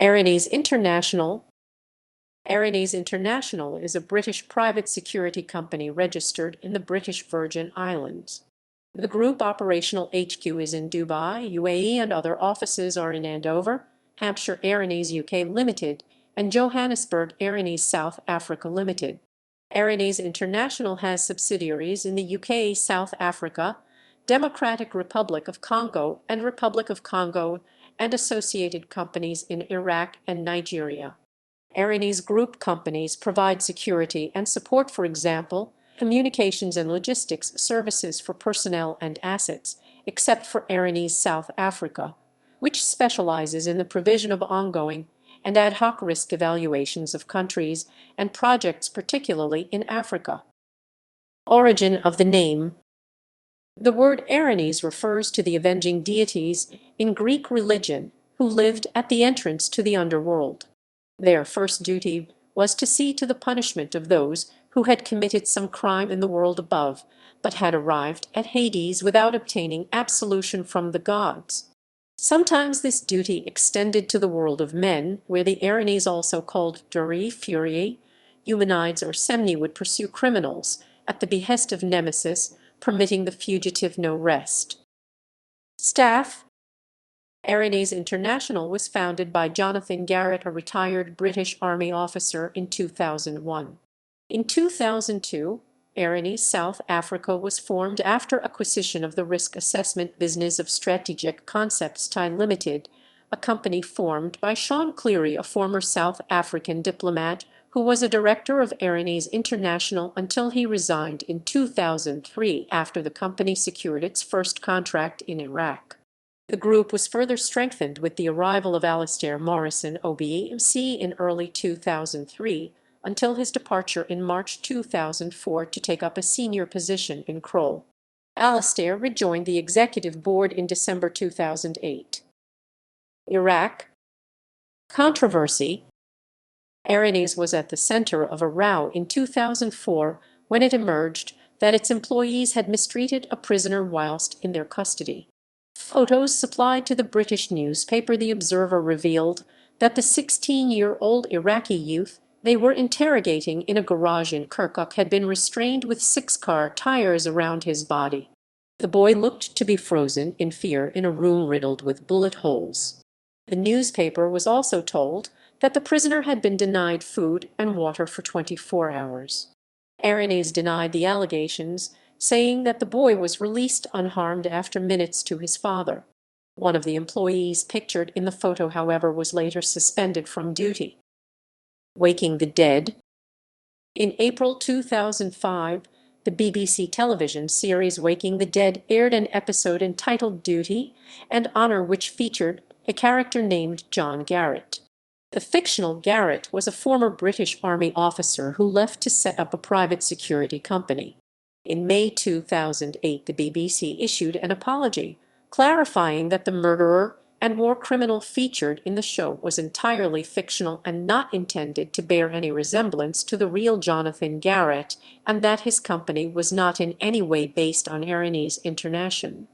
Erinys International. Erinys International is a British private security company registered in the British Virgin Islands. The group operational HQ is in Dubai, UAE, and other offices are in Andover, Hampshire, Erinys UK Ltd, and Johannesburg, Erinys South Africa Ltd. Erinys International has subsidiaries in the UK, South Africa, Democratic Republic of Congo, and Republic of Congo, and associated companies in Iraq and Nigeria. Erinys Group companies provide security and support, for example, communications and logistics services for personnel and assets, except for Erinys South Africa, which specializes in the provision of ongoing and ad hoc risk evaluations of countries and projects, particularly in Africa. Origin of the name. The word Erinys refers to the avenging deities in Greek religion who lived at the entrance to the underworld. Their first duty was to see to the punishment of those who had committed some crime in the world above, but had arrived at Hades without obtaining absolution from the gods. Sometimes this duty extended to the world of men, where the Erinys, also called Duri, Furii, Eumenides, or Semni, would pursue criminals at the behest of Nemesis, permitting the fugitive no rest. Staff. Erinys International was founded by Jonathan Garrett, a retired British Army officer, in 2001. In 2002, Erinys South Africa was formed after acquisition of the risk assessment business of Strategic Concepts Thai Limited, a company formed by Sean Cleary, a former South African diplomat who was a director of Erinys International until he resigned in 2003 after the company secured its first contract in Iraq. The group was further strengthened with the arrival of Alastair Morrison, OBMC, in early 2003, until his departure in March 2004 to take up a senior position in Kroll. Alastair rejoined the executive board in December 2008. Iraq. Controversy. Erinys was at the center of a row in 2004 when it emerged that its employees had mistreated a prisoner whilst in their custody. Photos supplied to the British newspaper The Observer revealed that the 16-year-old Iraqi youth they were interrogating in a garage in Kirkuk had been restrained with 6-car tires around his body. The boy looked to be frozen in fear in a room riddled with bullet holes. The newspaper was also told that the prisoner had been denied food and water for 24 hours. Erinys denied the allegations, saying that the boy was released unharmed after minutes to his father. One of the employees pictured in the photo, however, was later suspended from duty. Waking the Dead. In April 2005, the BBC television series Waking the Dead aired an episode entitled Duty and Honor, which featured a character named John Garrett. The fictional Garrett was a former British Army officer who left to set up a private security company. In May 2008, the BBC issued an apology, clarifying that the murderer and war criminal featured in the show was entirely fictional and not intended to bear any resemblance to the real Jonathan Garrett, and that his company was not in any way based on Erinys International.